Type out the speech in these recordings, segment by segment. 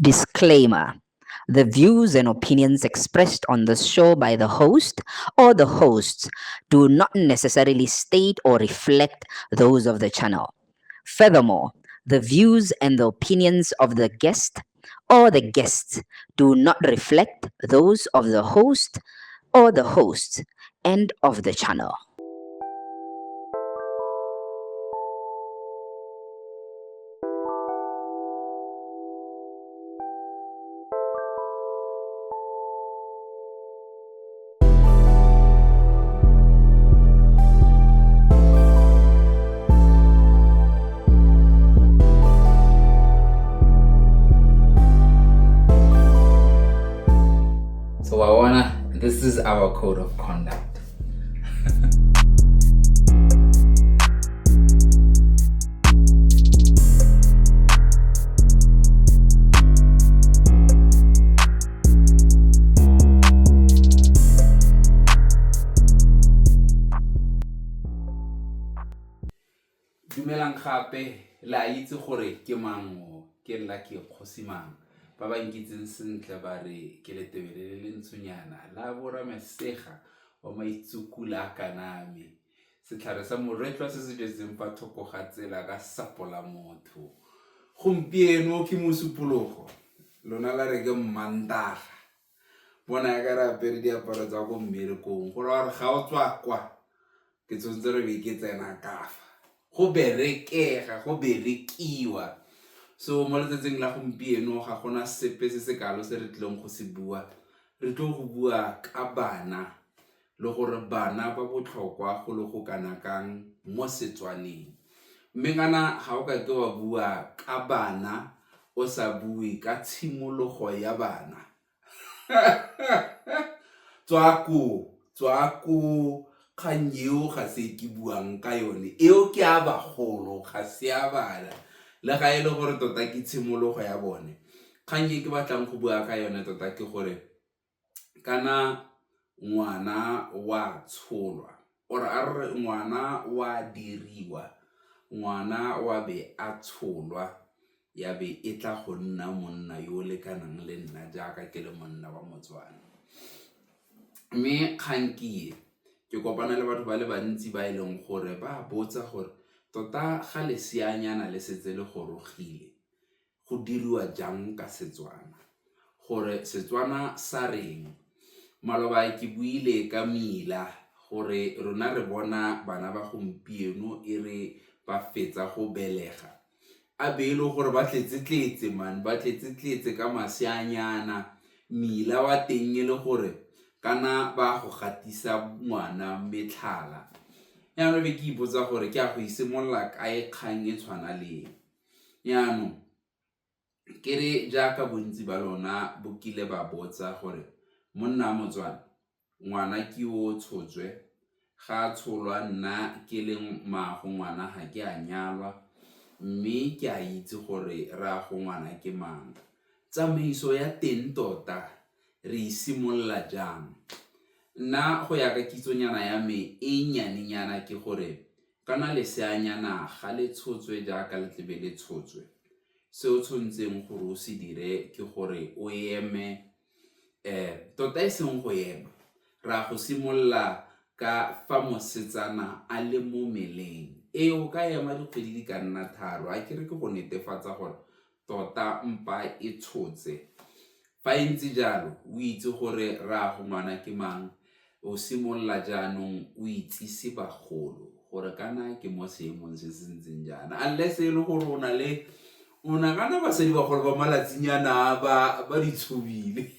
Disclaimer: the views and opinions expressed on this show by the host or the hosts do not necessarily state or reflect those of the channel. Furthermore, the views and the opinions of the guest or the guests do not reflect those of the host or the hosts and of the channel. So this is our code of conduct. Dumelang gape la itse gore ke mango ke nla ke kgosimang ba ba nkitseng sentle ba re ke letebele le ntshonyana la bora mesega wa maitsukula kaname setlhare sa moretlwa se se jetseng fa thoko ga tsela ka sapola motho gompieno ke mosupologo lona la re ke mmantaga bona ya ka re apere diaparo tsa go mmerekong gore wa re ga o tswa kwa ke tshwanetse re be ke tsena kafa go berekega go berekiwa so mo letsatsing la gompieno ga gona sepe se se kalo se re tlileng go se bua re tlo go bua ka bana le gore bana ba botlhokwa go le go kana kang mo Setswaneng mme kana ga o ka ke wa bua ka bana o sa bue ka tshimologo ya bana tswako kgang eo ga se ke buang ka yone eo ke a bagolo ga se a bana le ga e le gore tota ke tshimologo ya bone kgang e ke batlang go bua ka yone tota ke gore kana ngwana wa tsholwa or a re ngwana wa diriwa ngwana wa be a tsholwa ya be e tla go nna monna yo lekanang le nna jaaka ke le monna wa Motswana mme kgang ke kopana le batho ba le bantsi ba ileng gore ba botsa gore tota ga leseanyana le setse le gorogile go diriwa jang ka Setswana gore Setswana sa reng maloba ke buile ka mila gore rona re bona bana ba gompieno e re ba fetsa go belega a be ile gore ba tletse man ba tletse ka maseanyana mila wa teng le gore kana ba go gatisa ngwana metlhala yaanong be ke ipotsa gore ke a go isemolla kae kgang e tshwana le yaanong ke re jaaka bontsi ba lona bo kile ba botsa gore monna Motswana ngwana ke o tshotswe ga tsholwa nna ke leng maago ngwana ga ke a nyalwa mme ke a itse gore ra go ngwana ke mang tsamaiso ya teng tota re isimolla jang nna go ya ka kitsonyana ya me e nyanenyana ke gore kana leseanyana ga le tshotswe jaaka le tlebe le tshotswe se o tshwantseng gore o se dire ke gore o eme tota e seng go ema ra go simolla ka fa mosetsana a le mo meleng o ka ema dikgwedi di ka nna tharo a kere ke go netefatsa gore tota mpa e tshotse fa ntse jalo o itse gore ra go ngwana ke mang o simolla jaanong o itsise bagolo gore kana ke mo seemong se se ntseng jaana unless e le gore ona kana basadi bagolo ba malatsinyana ba ditshobile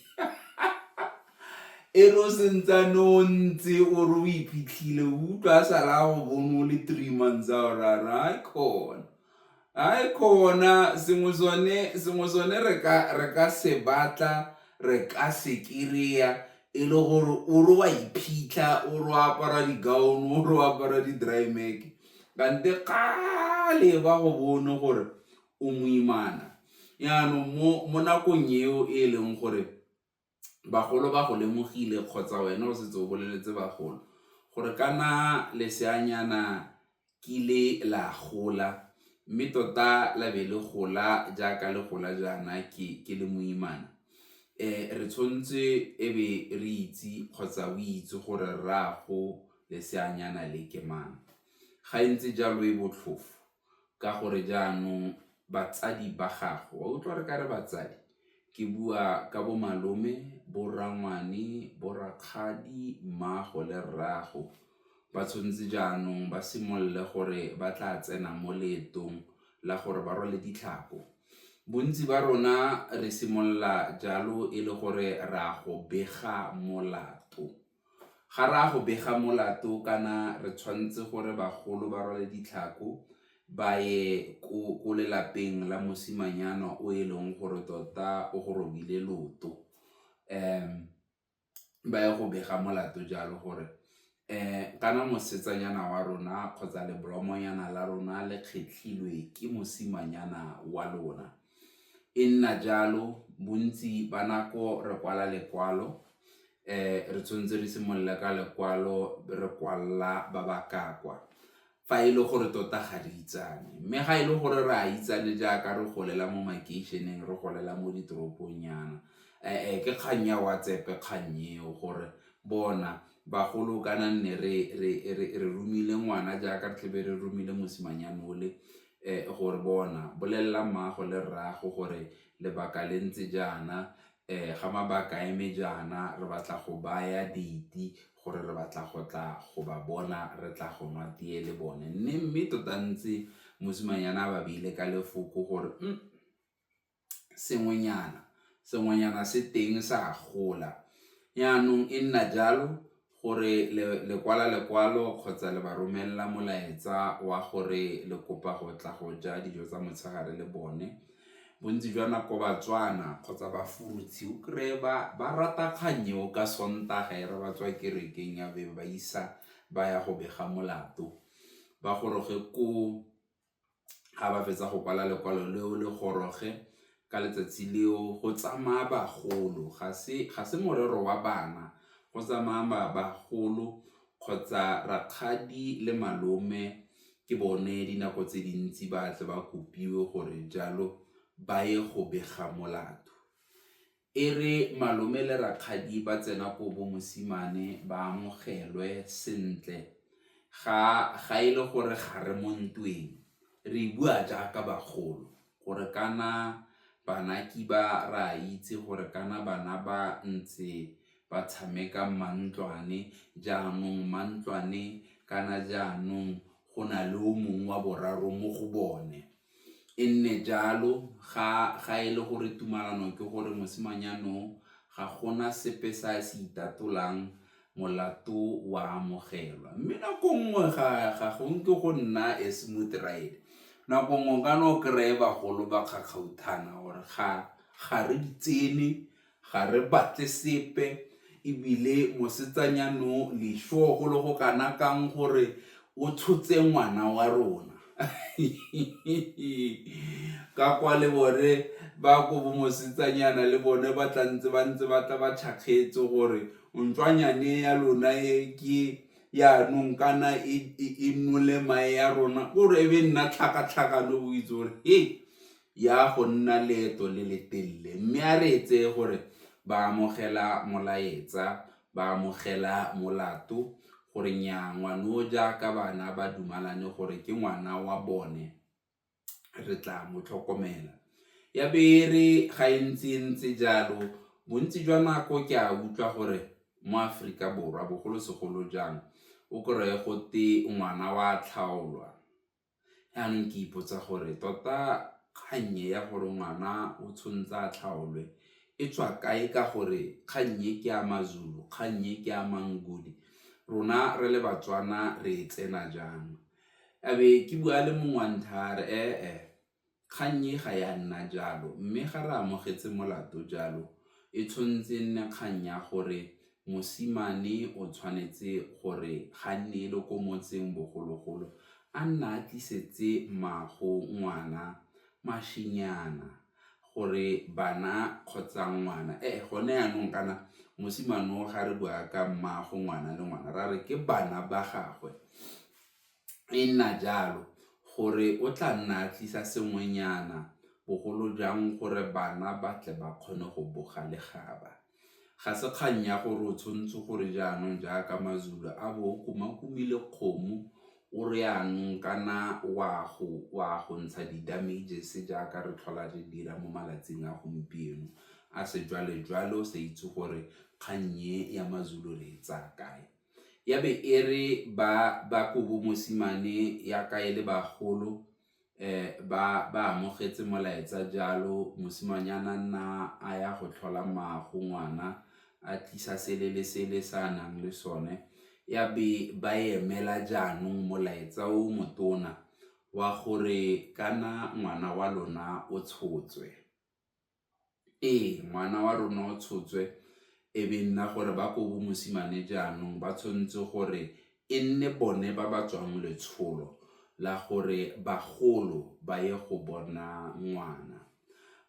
e re o sentsane o ntse o re o iphitlhile o utlwa a sala go bone o le 3 months a o rara ai khona sengwe sone re ka se batla re ka se kiria e le gore o re wa iphitlha o re wa apara digaono o re wa apara di-dry mac kante kgale ba go bone gore o moimana yaanong mo nakong eo e leng gore bagolo ba go lemogile kgotsa wena o setse o boleletse bagolo gore kana leseanyana kile la gola mme tota la be le gola jaaka le gola jaana ke le moimana re tshwanetse e be re itse kgotsa o itse gore rraago leseanyana le ke mang. Ga ntse jalo e botlhofo ka gore jaanong batsadi ba gago wa utlwa re ka re batsadi ke bua ka bo malome, borangwane, borakgadi, mmago le rraago ba tshwanetse jaanong ba simolole gore ba tla tsena mo leetong la gore ba rwale ditlhako. Bontsi ba rona re simolola jalo e le gore ra go bega molato. Ga ra go bega molato kana re tshwanetse gore bagolo ba rwale ditlhako ba ye ko lelapeng la mosimanyana o e leng gore tota o go robile loto, ba ye go bega molato jalo gore kana mosetsanyana wa rona kgotsa lebolomonyana la rona le kgetlhilwe ke mosimanyana wa lona. E nna jalo bontsi ba nako re kwala lekwalo, re tshwanetse re simolola ka lekwalo re kwalla ba ba kakwa fa e le gore tota ga re itsane. Mme ga e le gore re a itsane jaaka re golela mo makeišeneng, re golela mo ditoroponyana, ke kgang ya WhatsApp kgang eo gore bona bagolo kana nne re romile ngwana jaaka re tlebe re romile mosimanyana ole gore bona bolelela mmaago le rraago gore lebaka le ntse jaana, ga mabaka eme jaana re batla go baya date gore re batla go tla go ba bona, re tla go nwa tee le bone. Mme tota ntse mosimanyana a ba beile ka lefoko gore sengwenyana se teng sa gola. Yaanong e nna jalo gore le kwala lekwalo kgotsa le ba romelela molaetsa wa gore le kopa go tla go ja dijo tsa motshegare le bone. Bontsi jwa nako batswana kgotsa bafurutshi o kry-e ba rata kgang eo ka Sontaga e re ba tswa kerekeng ya be ba isa ba ya go bega molato, ba goroge ko ga ba fetsa go kwala lekwalo leo le goroge ka letsatsi leo go tsamaya bagolo, ga se morero wa bana, go tsamaya bagolo kgotsa rakgadi le malome ke bone dinako tse dintsi ba tle ba kopiwe gore jalo ba ye go bega molato. E re malome le rakgadi ba tsena ko bo mosimane ba amogelwe sentle, ga e le gore ga re mo ntweng re bua jaaka bagolo gore kana bana kiba ra itse gore kana bana ba ntse ba tshameka mantlwane, jaanong mantlwane kana jaanong go na le o mongwe wa boraro mo go bone. E nne jalo ga e le gore tumalano ke gore mosimanyano ga gona sepe sa se itatolang, molato wa amogelwa. Mme nako nngwe ga go nke go nna a smooth ride, nako nngwe ka no kry-e bagolo ba kgakgauthana gore ga re di tsene, ga re batle sepe, ebile mosetsanyano lesho go le go kana kang gore o tshotse ngwana wa rona. Ka kwa le bone ba ko bo mosetsanyana le bone ba ntse ba tla ba tšhakgetse gore ntswanyane ya lona e ke yaanong kana e nole mae ya rona, gore e be nna tlhakatlhakano o itse gore ya go nna leeto le le telele. Mme a re etse gore ba amogela molaetsa, ba amogela molato gore nya ngwano jaaka bana ba dumalane gore ke ngwana wa bone, re tla mo tlhokomela. Ya be re ga ntse jalo bontsi jwa nako ke a utlwa gore mo Aforika Borwa bogolosegolo jang o kry-e gote ngwana wa tlhaolwa. Yaanong ke ipotsa gore tota kgannye ya gore ngwana o tshwanetse a tlhaolwe e tswa kae, ka gore kgannye ke ya maZulu, kgannye ke ya maNguni, rona re le batswana re tsena jang? A be ke bua le mongwanthare kgannye ga ya nna jalo, mme ga re amogetse molato jalo e tshwanetse nne kgang ya gore mosimane o tshwanetse gore ga nne le ko motseng bogologolo a nna a tlisetse maago ngwana mašinyana, gore bana kgotsa ngwana gone yaanong kana mosimane o ga re bua ka mmaago ngwana le ngwana ra re ke bana ba gagwe. E nna jalo gore o tla nna a tlisa sengwenyana bogolo jang gore bana ba tle ba kgone go boga legaba. Ga se kgang ya gore o tshwanetse gore jaanong jaaka maZulu a bo o kumakumile kgomo o re yanong kana wa go ntsha di-damages jaaka re tlhola re dira mo malatsing a gompieno a sejwalejwale o sa itse gore kgang e ya maZulu re e tsaya kae. Ya be e re ba kobo mosimane yaka e le bagolo ba amogetse molaetsa jalo mosimanyana nna a ya go tlhola maago ngwana a tlisa sele le sele sa nang le sone. Ya be ba emela jaanong molaetsa o motona wa gore kana ngwana wa lona o tshotswe. Ngwana wa rona o tshotswe e be nna gore ba kobo mosimane jaanong ba tshwanetse gore e nne bone ba ba tswang letsholo la gore bagolo ba ye go bona ngwana.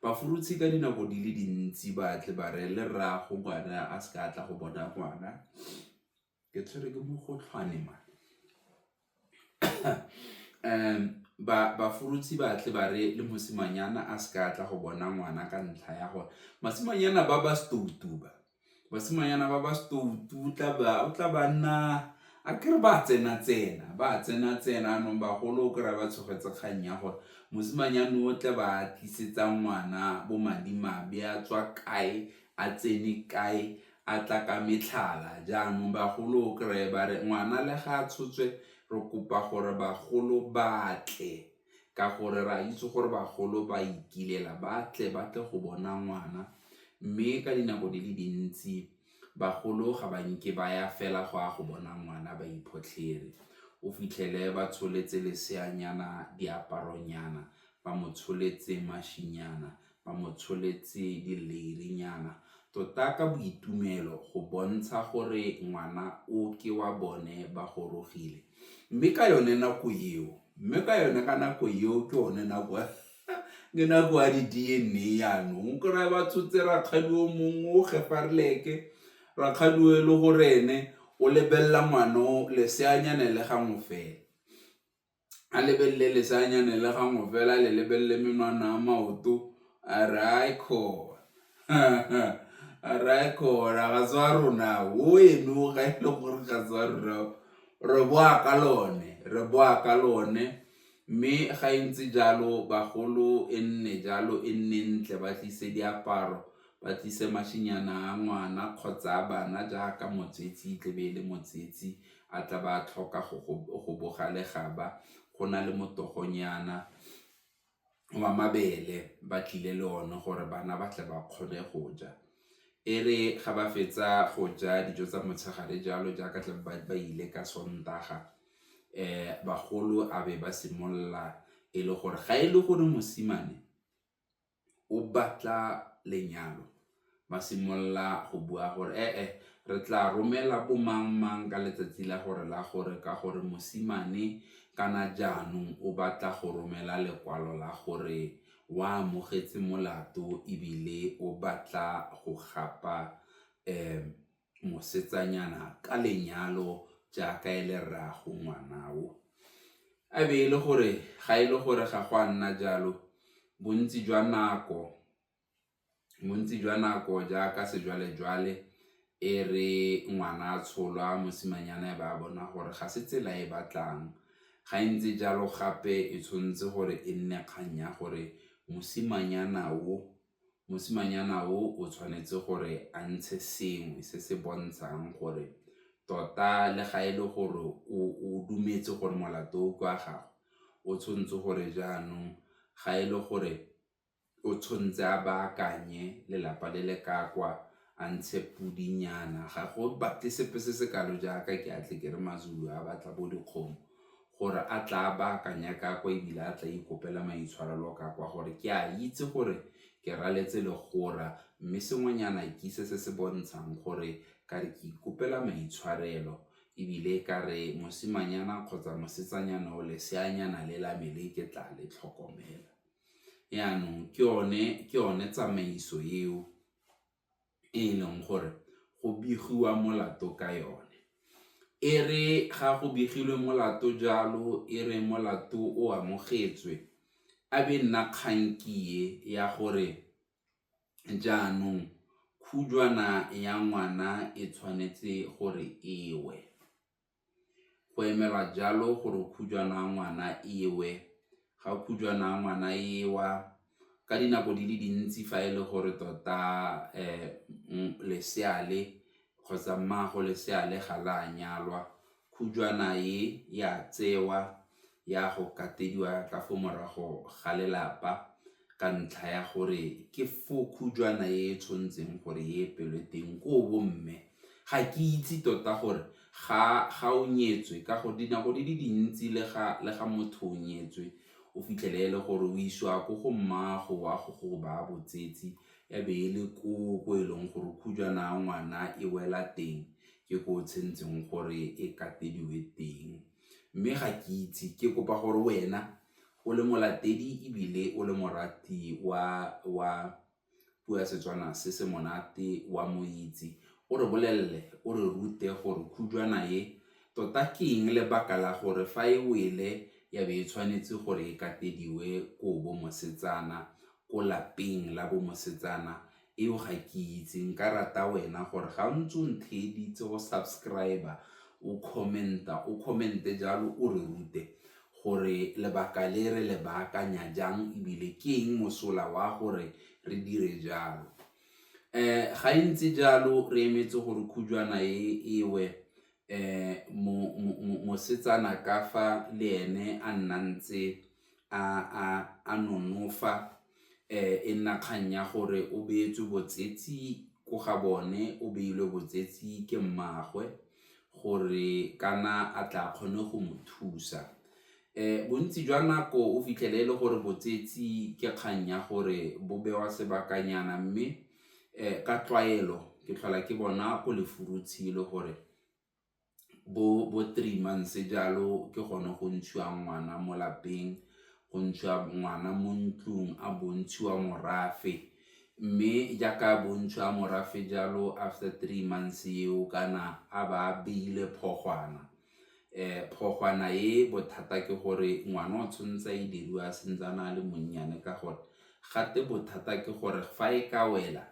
Bafurutshi ka dinako di le dintsi ba tle ba re le rraago ngwana a se ka tla go bona ngwana. Ke tshwere ke mogotlhwane bafurutshi ba tle ba re le mosimanyana a se ka tla go bona ngwana ka ntlha ya gore basimanyana ba ba stoutu o tla ba nna a kere ba tsena anong bagolo o kry-a ba tshogetse kgang ya gore mosimanyane o tle ba tlisetsa ngwana bo madimabe a tswa kae a tsene kae a tla ka metlhala. Jaanong bagolo o kry-e ba re ngwana le ga a tshotswe re kopa gore bagolo batle ka gore ra itse gore bagolo ba ikilela batle go bona ngwana. Mme ka dinako di le dintsi bagolo ga ba nke ba ya fela go a go bona ngwana ba iphotlhere. O fitlhele ba tsholetse leseanyana diaparonyana, ba mo tsholetse mašinyana, ba mo tsholetse dileirinyana tota ka boitumelo go bontsha gore ngwana o ke wa bone ba gorogile. Mme ka yone ka nako eo ke yone nako ya di-DNA yaanong o kry-a ba tshotse rakgadi o mongwe o gefareleke rakgadi o e le gore ene o lebelela ngwano leseanyane le gangwe fela a lebelele leseanyane le gangwe fela le lebelele menwana a maoto a re ga tswa rona o eno ga e le gore ga tswa rona re boa ka lone. Mme ga ntse jalo bagolo e nne ntle ba tlise diaparo ba tlise mašinyana a ngwana kgotsa a bana jaaka motsetsi tle be le motsetsi a tla ba tlhoka go boga legaba. Go na le motogonyana wa mabele ba tlile le one gore bana ba tle ba kgone go ja. E re ga ba fetsa go ja dijo tsa motshegare jalo jaaka tle ba ile ka Sontaga bagolo a be ba simolola e le gore ga e le gore mosimane o batla lenyalo ba simolola go bua gore re tla romela bo mang ka letsatsi la gore ka gore mosimane kana jaanong o batla go romela lekwalo la gore wa amogetse molato ebile o batla go gapa mosetsanyana ka lenyalo jaaka e le rraago ngwanao. A be e le gore ga e le gore ga go a nna jalo bontsi jwa nako jaaka sejwalejwale e re ngwana a tsholwa mosimanyana ba bona gore ga se tsela e batlang. Ga ntse jalo gape e tshwanetse gore e nne kgang ya gore mosimanyana o o tshwanetse gore a ntshe sengwe se se bontshang gore tota le ga e le gore o dumetse gore molato o kwa gago o tshwanetse gore jaanong ga e le gore o tshwanetse a baakanye lelapa le le ka kwa a ntshe pudinyana. Ga go batle sepe se se kalo jaaka ke atle ke re maZulu a batla bo dikgomo gore a tla a baakanya ka kwa ebile a tla ikopela maitshwarelo ka kwa gore ke a itse gore ke raletse legora mme sengwenyana ke se se bontshang gore ka re ke ikopela maitshwarelo ebile ka re mosimanyana kgotsa mosetsanyana o leseanyana le la mele ke tla le tlhokomela. Yaanong ke yone tsamaiso eo e leng gore go begiwa molato ka yone. e re ga go begilwe molato jalo e re molato o amogetswe a be nna kgankie ya gore jaanong khujwana ya ngwana e tshwanetse gore ewe. Go emelwa jalo gore khujwana ya ngwana ewe. Ga khujwana ya ngwana ewa ka dinako di le dintsi fa e le gore tota leseale kgotsa mmago leseale ga la nyalwa, khujwana ya tsewa ya go katediwa ka fo morago ga lelapa ka ntlha ya gore ke fo khujwana e tshwantseng gore e epelwe teng ko bomme. Ga ke itse tota gore ga o nyetswe ka go dinako di le dintsi le ga motho o nyetswe o fitlhele e le gore o isiwa ko go mmago wa go ba botsetsi ya be e le ko e leng gore khujwana ya ngwana e wela teng ke ko o tshwantseng gore e katediwe teng. Mme ga ke itse ke kopa gore wena o le molatedi ebile o le morati wa puo ya Setswana se se monate wa moitse o re bolelle o re rute gore khujwana e tota ke eng lebaka la gore fa e wele ya be e tshwanetse gore e katediwe ko bomosetsana ko lapeng la bomosetsana. Eo ga ke itse nka rata wena gore ga o ntse o ntheditse go subscriber o comment-e jalo o re rute gore lebaka le re le baakanya jang ebile ke eng mosola wa gore re dire jalo. Ga ntse jalo re emetse gore khujwana ewe mosetsana ka fa le ene a nna ntse a nonofa e nna kgang ya gore o beetswe botsetsi ko ga bone, o beilwe botsetsi ke mmagwe gore kana a tla kgone go mo thusa. Bontsi jwa nako o fitlhele e le gore botsetsi ke kgang ya gore bo bewa sebakanyana mme ka tlwaelo ke tlhola ke bona go lefurutshi le gore bo 3 months jalo ke gone go ntshiwa ngwana mo lapeng, go ntshiwa ngwana mo ntlong, a bontshiwa morafe. Mme jaaka bontshiwa morafe jalo after 3 months eo kana a ba beile phogwana. Phogwana e bothata ke gore ngwana o tshwanetse e diriwa sentsana a le monnyane ka gore gate bothata ke gore fa e ka wela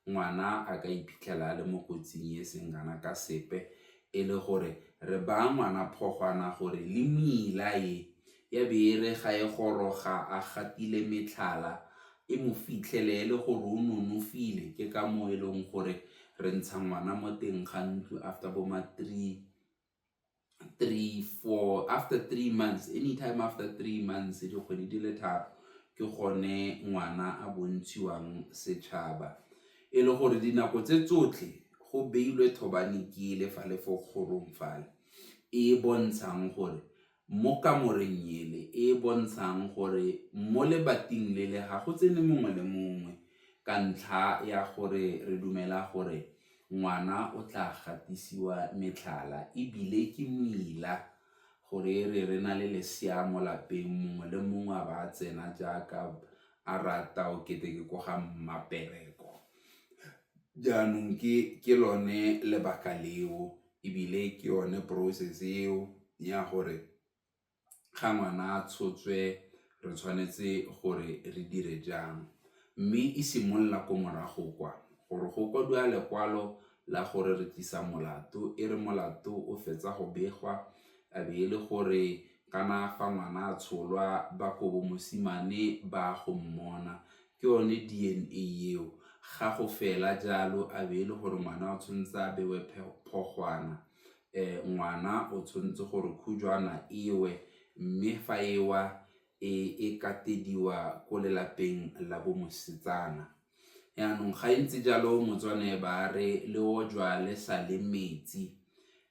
ngwana a ka iphitlhela a le mo kotsing e seng kana ka sepe e le gore re ba ngwana phogwana gore le mmila ya be e re ga e goroga a gatile metlhala e mo fitlhele le gore o nonofile. Ke ka mo e leng gore re ntsha ngwana mo teng ga ntlo after boma 3, 4 after 3 months, anytime after 3 months dikgwedi di le 3 ke gone ngwana a bontshiwang setšhaba e le gore dinako tse tsotlhe go beilwe thobane ke le fa le fo kgorong fale e bontshang gore mo kamoreng ele e bontshang gore mo lebating le le ga go tsene mongwe le mongwe ka ntlha ya gore re dumela gore ngwana o tla gatisiwa metlhala ebile ke mmila gore re na le lesea mo lapeng mongwe le mongwe a ba tsena jaaka a rata o kete ke ko ga mmapereko. Jaanong ke lone lebaka leo ebile ke yone process eo ya gore ga ngwana a tshotswe re tshwanetse gore re dire jang. Mme e simolola ko morago kwa gore go kwadiwa lekwalo la gore re tlisa molato e re molato o fetsa go begwa a be e le gore kana fa ngwana a tsholwa ba ko mosimane ba go mmona ke yone DNA eo. Ga go fela jalo a be e le gore ngwana o tshwanetse a bewe phogwana, ngwana o tshwanetse gore khujwana ewe mme fa ewa e katediwa ko lelapeng la bomosetsana. Yaanong ga ntse jalo Motswana ba re le o jwa le sa le metsi.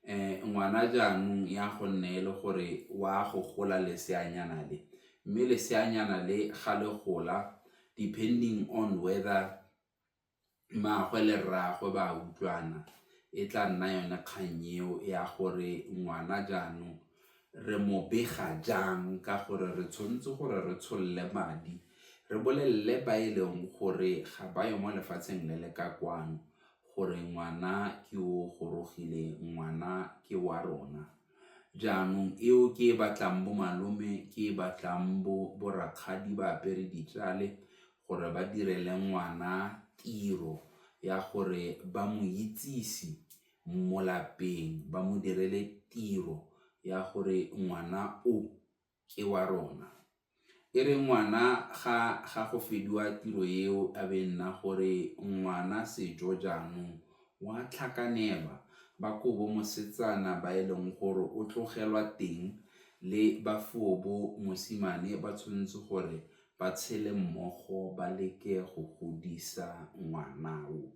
Ngwana jaanong ya go nne e le gore wa go gola leseanyana le mme leseanyana le ga le gola depending on whether mmaagwe le rraagwe ba utlwana e tla nna yone kgang eo ya gore ngwana jaanong re mo bega jang ka gore re tshwanetse gore re tsholle madi re bolelle ba e leng gore ga ba yo mo lefatsheng le le ka kwano gore ngwana ke o gorogile, ngwana ke wa rona. Jaanong eo ke e batlang bo malome, ke e batlang bo rakgadi ba apere ditšale gore ba direle ngwana tiro ya gore ba mo itsise mo lapeng, ba mo direle tiro ya gore ngwana o ke wa rona. E re ngwana ga go fediwa tiro eo a be nna gore ngwana sejo jaanong wa tlhakanelwa, ba kobo mosetsana ba e leng gore o tlogelwa teng le bafuobo mosimane ba tshwanetse gore ba tshele mmogo ba leke go godisa ngwanao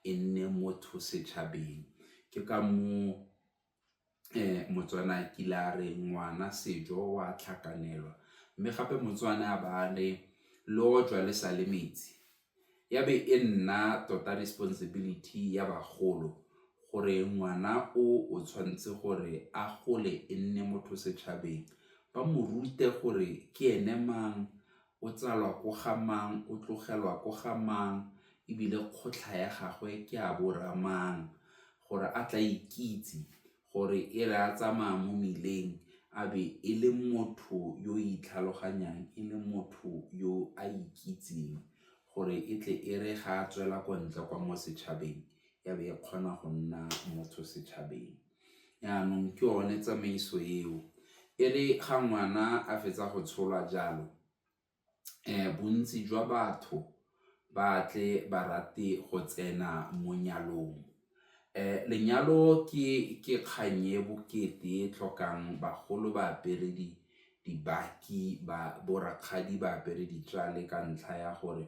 e nne motho setšhabeng. Ke ka mo Motswana kile a re ngwana sejo wa tlhakanelwa, mme gape Motswana a ba le lojwa le sa le metsi. Ya be e nna tota responsibility ya bagolo gore ngwana o tshwanetse gore a gole e nne motho setšhabeng, ba mo rute gore ke ene mang, o tsalwa ko ga mang, o tlogelwa ko ga mang, ebile kgotlha ya gagwe ke a boramang, gore a tla ikitse gore e re a tsamaya mo mmileng a be e le motho yo itlhaloganyang, e le motho yo a ikitseng, gore e tle e re ga a tswela ko ntle kwa mo setšhabeng ya be e kgona go nna motho setšhabeng. Yaanong ke yone tsamaiso eo. E re ga ngwana a fetsa go tsholwa jalo, bontsi jwa batho ba tle ba rate go tsena mo nyalong. Lenyalo ke kgang e bokete e tlhokang bagolo ba apere dibaki, bo rakgadi ba apere ditšale ka ntlha ya gore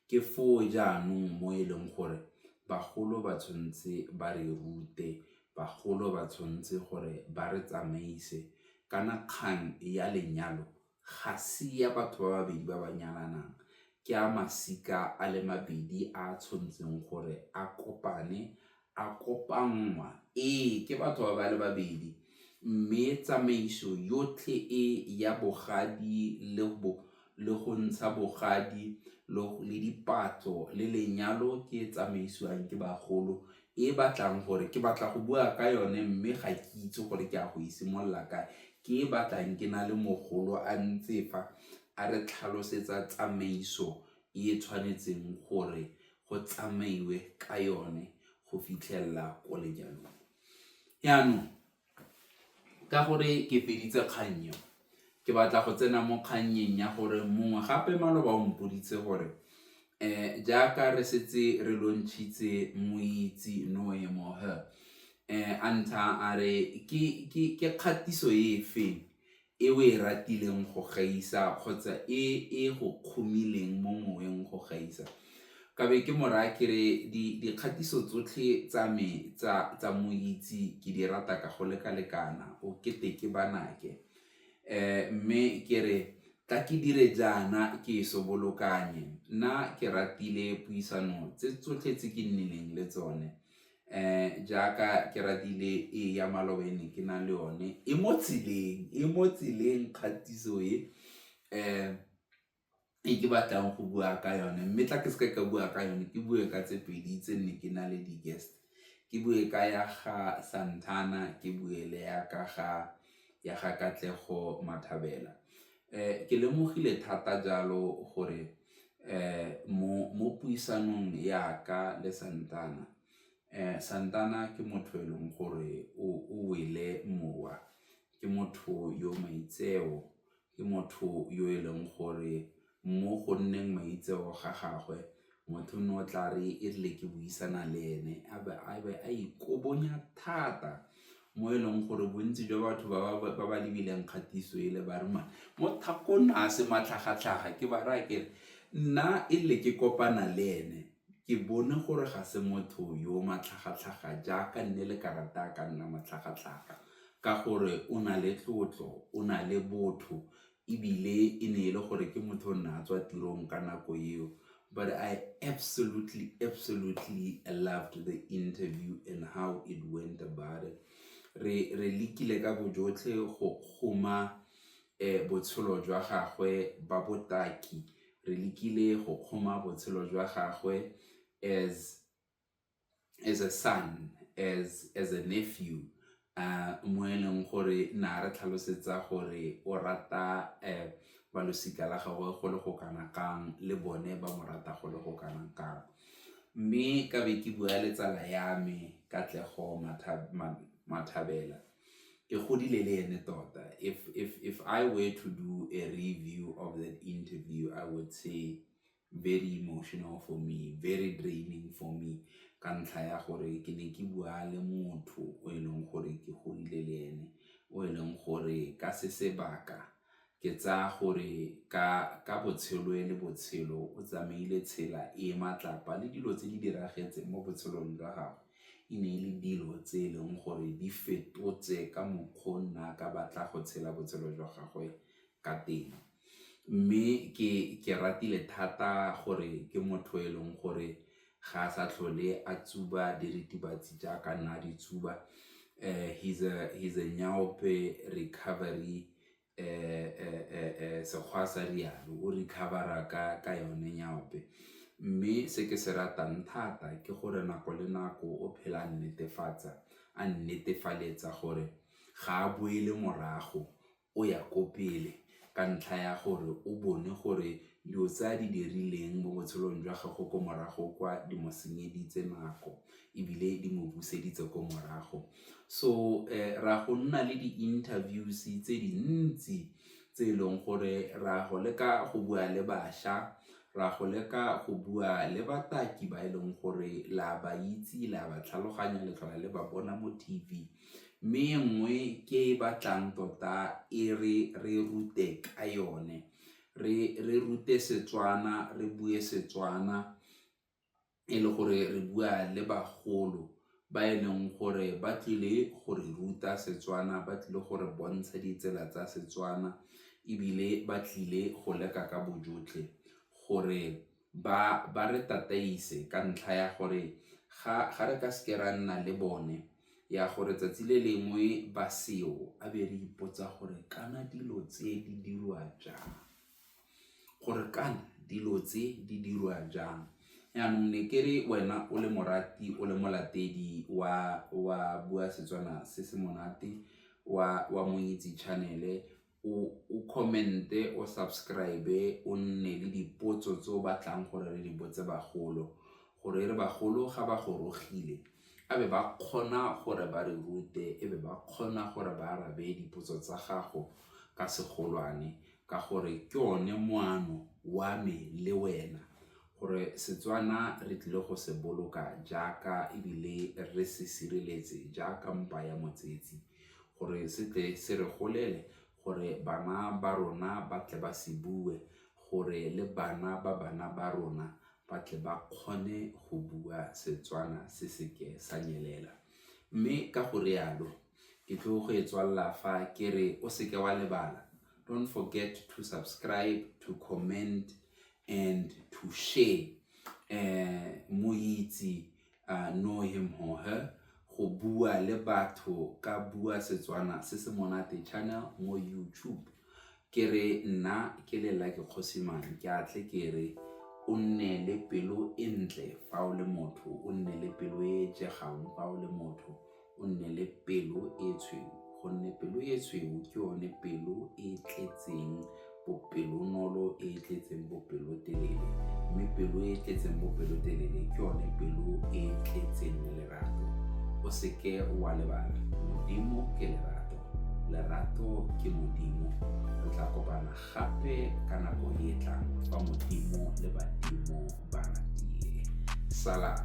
ke foo jaanong mo e leng gore bagolo ba tshwanetse ba re rute, bagolo ba tshwanetse gore ba re tsamaise. Kana kgang ya lenyalo ga se ya batho ba babedi ba ba nyalanang, ke a masika a le mabedi a tshwanetseng gore a kopane, a kopanngwa. Ke batho ba ba le babedi, mme tsamaiso yotlhe e ya bogadi le go ntsha bogadi le dipatlo le lenyalo ke tsamaisiwang ke bagolo, e batlang gore ke batla go bua ka yone mme ga ke itse gore ke a go isimolola kae. Ke e batlang ke na le mogolo a ntse fa a re tlhalosetsa tsamaiso e tshwanetseng gore go tsamaiwe ka yone go fitlhelela ko lenyalong. Yaanong ka gore ke feditse kgang eo, ke batla go tsena mo kganyeng ya gore mongwe gape maloba o mpoditse gore jaaka re setse re lontshitse Moitse no emo her, a ntlha a re ke kgatiso e feng e o e ratileng go gaisa kgotsa e go kgomileng mo moweng go gaisa. Ka be ke moraya ke re dikgatiso tsotlhe tsa me tsa Moitse ke di rata ka go lekalekana, o kete ke banake. Mme ke re tla ke dire jaana ke e sobolokanye. Nna ke ratile puisano tse tsotlhe tse ke nnileng le tsone, jaaka ke ratile e ya maloba e ne ke na le yone, e mo tseleng kgatiso e ke batlang go bua ka yone. Mme tla ke seka ka bua ka yone, ke bue ka tse pedi tse nne ke na le di-guest, ke bue ka ya ga Santana, ke bue le ya ga Katlego Mathabela. Ke lemogile thata jalo gore mo puisanong yaka le Santana, Santana ke motho e leng gore o wele mowa, ke motho yo maitseo, ke motho yo e leng gore mo go nneng maitseo ga gagwe motho no tla re e rile ke buisana le ene a be a ikobonya thata, mo e leng gore bontsi jwa batho ba ba lebileng kgatiso e le ba re mo thakong a se matlhagatlhaga. Ke ba raya kere nna e le ke kopana le ene ke bone gore ga se motho yo matlhagatlhaga jaaka nne le karata ka nna matlhagatlhaga, ka gore o na le tlotlo, o na le botho, ebile e ne e le gore ke motho o nna a tswa tirong ka nako eo. But I absolutely loved the interview and how it went about it. Re lekile ka bojotlhe go kgoma botshelo jwa gagwe ba botaki, re lekile go kgoma botshelo jwa gagwe as a son, as a nephew, mo e leng gore na re tlhalosetsa gore o rata balosika la gagwe go le go kana kang le bone ba mo rata go le go kana kang. Mme ka be ke bua le tsala ya me Katlego Mathabela, ke godile le ene tota. If I were to do a review of that interview, I would say very emotional for me, very draining for me, ka ntlha ya gore ke ne ke bua le motho o e leng gore ke godile le ene, o e leng gore ka se sebaka ke tsa gore ka botshelo le botshelo o tsamaile tsela e matlapa le dilo tse di diragetseng mo botshelong jwa gagwe e ne le dilo tse e leng gore di fetotse ka mokgwa nna ka batla go tshela botshelo jwa gagwe ka teng. Mme ke ratile thata gore ke motho e leng gore ga sa tlhole a tsuba diritibatsi jaaka nna di tsuba. He's a nyaope recovery sekgwa sa rialo o recovera ka yone nyaope. Mme se ke se ratang thata ke gore nako le nako o phela a nnetefaletsa gore ga a boele morago, o ya ko pele ka ntlha ya gore o bone gore dilo tse a di dirileng mo botshelong jwa gagwe ko morago kwa di mo senyeditse nako ebile di mo buseditse ko morago. So ra go nna le di-interviews tse dintsi tse e leng gore ra go leka go bua le bašwa, ra go leka go bua le bataki ba e leng gore la ba itse, la ba tlhaloganya, le tlhola le ba bona mo TV. Mme nngwe ke batlang tota e re rute ka yone, re rute Setswana, re bue Setswana e le gore re bua le bagolo ba e leng gore ba tlile gore ruta Setswana, ba tlile gore bontsha ditsela tsa Setswana ebile ba tlile go leka ka bojotlhe gore ba re tataise ka ntlha ya gore ga re ka seke ra nna le bone ya gore tsatsi le lengwe ba seo a be re ipotsa gore kana dilo tse di dirwa jang, gore kana dilo tse di dirwa jang. Yaanong ne ke re wena o le morati, o le molatedi wa Bua Setswana se se monate wa Monyetsi channel, o commente, o subscribe, o nne le dipotso tse o batlang gore re di botse bagolo, gore re bagolo ga ba gorogile a be ba kgona gore ba re rute, e be ba kgona gore ba arabe dipotso tsa gago ka segolwane, ka gore ke one moano wa me le wena gore Setswana re tlile go se boloka jaaka ebile re se sireletse jaaka mpa ya motsetsi, gore se tle se re golele, gore bana ba rona ba tle ba se bue, gore le bana ba rona ba tle ba kgone go bua Setswana se seke sa nyelela. Mme ka go rialo ke tlo go e tswalela fa ke re o seke wa lebala, don't forget to subscribe, to comment and to share Moitsi know him or her, go bua le batho ka Bua Setswana se se monate channel mo YouTube. Ke re nna ke le Lucky Kgosimane, ke atle ke re o nne le pelo e ntle fa o le motho, o nne le pelo e jegang fa o le motho, o nne le pelo e tshweu, gonne pelo e tshweu ke yone pelo e tletseng bopelonolo, e tletseng bopelotelele, mme pelo e tletseng bopelotelele ke yone pelo e tletseng lerato. O seke wa lebala, Modimo ke lerato, lerato ke Modimo. Re tla kopana gape ka nako e tlang fa Modimo le badimo ba ratile. Salam.